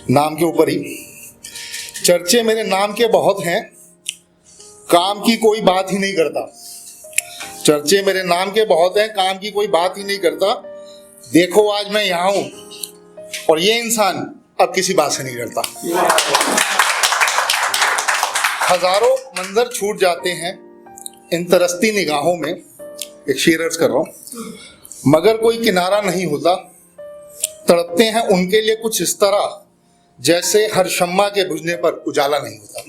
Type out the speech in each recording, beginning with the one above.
नाम के ऊपर ही। चर्चे मेरे नाम के बहुत हैं, काम की कोई बात ही नहीं करता। चर्चे मेरे नाम के बहुत हैं, काम की कोई बात ही नहीं करता। देखो आज मैं यहाँ हूं और ये इंसान अब किसी बात से नहीं करता। हजारों मंजर छूट जाते हैं इन तरसती निगाहों में, एक शेर अर्ज कर रहा हूं, मगर कोई किनारा नहीं होता। तड़पते हैं उनके लिए कुछ इस तरह, जैसे हर शम्मा के बुझने पर उजाला नहीं होता।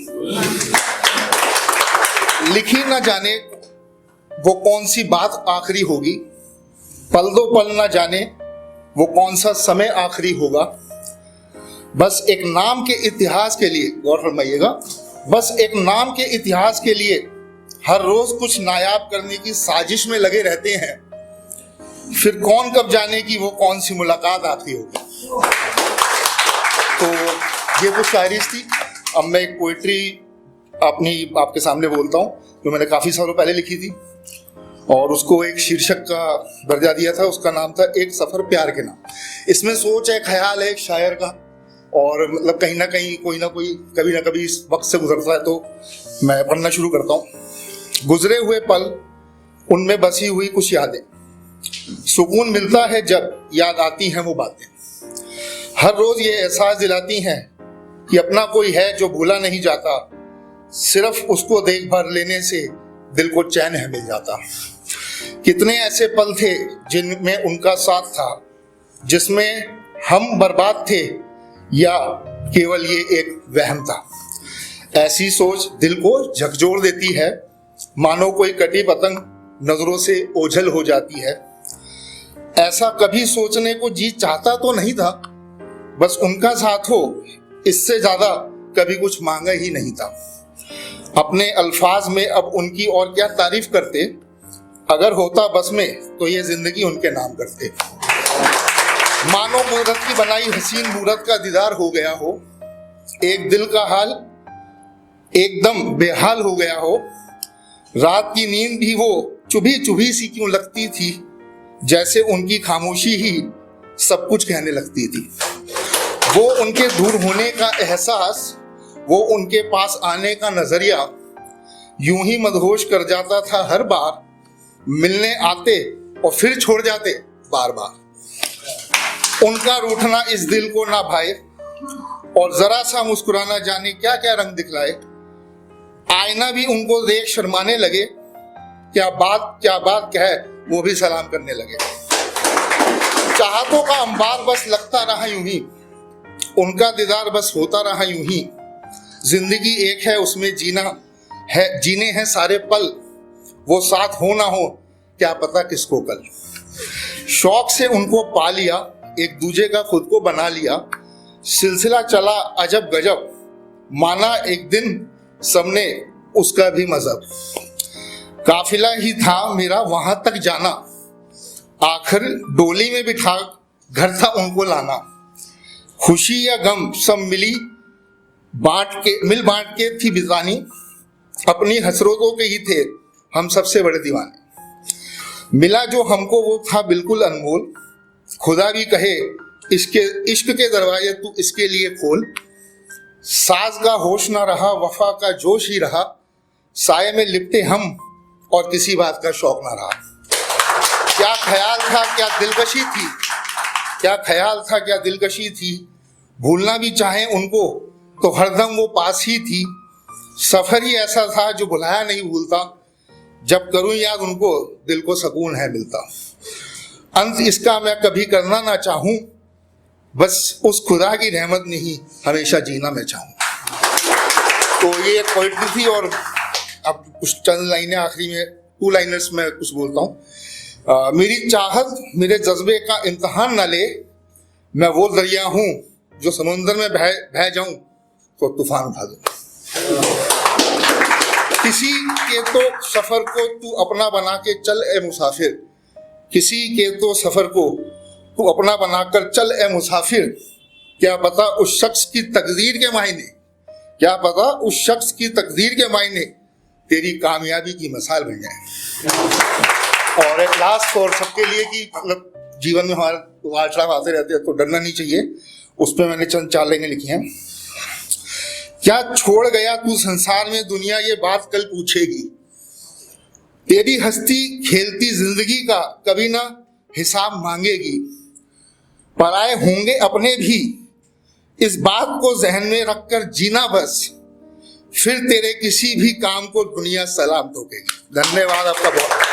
लिखी ना जाने वो कौन सी बात आखिरी होगी, पल दो पल ना जाने वो कौन सा समय आखिरी होगा। बस एक नाम के इतिहास के लिए, गौर फरमाइएगा, बस एक नाम के इतिहास के लिए हर रोज कुछ नायाब करने की साजिश में लगे रहते हैं। फिर कौन कब जाने की वो कौन सी मुलाकात आती होगी। तो ये कुछ शायरी थी। अब मैं एक पोइट्री आपके सामने बोलता हूँ जो मैंने काफी सालों पहले लिखी थी और उसको एक शीर्षक का दर्जा दिया था। उसका नाम था एक सफर प्यार के नाम। इसमें सोच है, ख्याल है एक शायर का, और मतलब कहीं ना कहीं कोई ना कोई कभी ना कभी इस वक्त से गुजरता है, तो मैं पढ़ना शुरू करता हूँ। गुजरे हुए पल, उनमें बसी हुई कुछ यादें, सुकून मिलता है जब याद आती हैं वो बातें। हर रोज ये एहसास दिलाती हैं कि अपना कोई है जो भूला नहीं जाता। सिर्फ उसको देख भर लेने से दिल को चैन है मिल जाता। कितने ऐसे पल थे जिनमें उनका साथ था, जिसमें हम बर्बाद थे या केवल ये एक वहम था। ऐसी सोच दिल को झकझोर देती है, मानो कोई कटी पतंग नजरों से ओझल हो जाती है। ऐसा कभी सोचने को जी चाहता तो नहीं था, बस उनका साथ हो इससे ज्यादा कभी कुछ मांगा ही नहीं था। अपने अल्फाज में अब उनकी और क्या तारीफ करते, अगर होता बस में तो ये जिंदगी उनके नाम करते। मानो मूरत की बनाई हसीन मूरत का दीदार हो गया हो, एक दिल का हाल एकदम बेहाल हो गया हो। रात की नींद भी वो चुभी चुभी सी क्यों लगती थी, जैसे उनकी खामोशी ही सब कुछ कहने लगती थी। वो उनके दूर होने का एहसास, वो उनके पास आने का नजरिया यूं ही मदहोश कर जाता था हर बार। मिलने आते और फिर छोड़ जाते बार बार। उनका रूठना इस दिल को ना भाए और जरा सा मुस्कुराना जाने क्या क्या रंग दिखलाए। आईना भी उनको देख शर्माने लगे, क्या बात कहे वो भी सलाम करने लगे। चाहतों का अंबार बस लगता रहा यूं ही, उनका दीदार बस होता रहा यूं ही। जिंदगी एक है उसमें जीने हैं सारे पल, वो साथ हो ना हो क्या पता किसको कल। शौक से उनको पा लिया, एक दूजे का खुद को बना लिया। सिलसिला चला अजब गजब, माना एक दिन सबने उसका भी मजहब। काफिला ही था मेरा वहां तक जाना, आखिर डोली में बिठा घर था उनको लाना। खुशी या गम सब मिल बांट के थी बितानी, अपनी हसरतों के ही थे हम सबसे बड़े दीवाने। मिला जो हमको वो था बिल्कुल अनमोल, खुदा भी कहे इश्क के दरवाजे तू इसके लिए खोल। साज का होश ना रहा, वफा का जोश ही रहा, साये में लिपटे हम और किसी बात का शौक ना रहा। क्या ख्याल था क्या दिलकशी थी, क्या ख्याल था क्या दिलकशी थी। भूलना भी चाहे उनको तो हरदम वो पास ही थी। सफर ही ऐसा था जो भुलाया नहीं भूलता, जब करूं याद उनको दिल को सुकून है मिलता। अंत इसका मैं कभी करना ना चाहूं, बस उस खुदा की रहमत में ही हमेशा जीना मैं चाहूं। तो ये एक पोइट्री थी और अब कुछ चंद लाइनें आखिरी में, 2 लाइनर्स में कुछ बोलता हूं। मेरी चाहत मेरे जज्बे का इम्तहान न ले, मैं वो दरिया हूं जो समुंदर में बह जाऊं तो तूफान उठा दूं। किसी के तो सफर को तू अपना बना के चल ए मुसाफिर, किसी के तो सफर को तू अपना बनाकर चल ए मुसाफिर। क्या पता उस शख्स की तकदीर के मायने, क्या पता उस शख्स की तकदीर के मायने तेरी कामयाबी की मिसाल बन जाए। और एक लास्ट और सबके लिए कि मतलब जीवन में हमारे उतार चढ़ाव आते रहते हैं, तो डरना नहीं चाहिए। उस पर मैंने चंद 4 लाइनें लिखी हैं। क्या छोड़ गया तू संसार में, दुनिया ये बात कल पूछेगी। तेरी हंसती खेलती जिंदगी का कभी ना हिसाब मांगेगी। पराए होंगे अपने भी, इस बात को जहन में रखकर जीना बस, फिर तेरे किसी भी काम को दुनिया सलाम ठोकेगी। धन्यवाद आपका बहुत।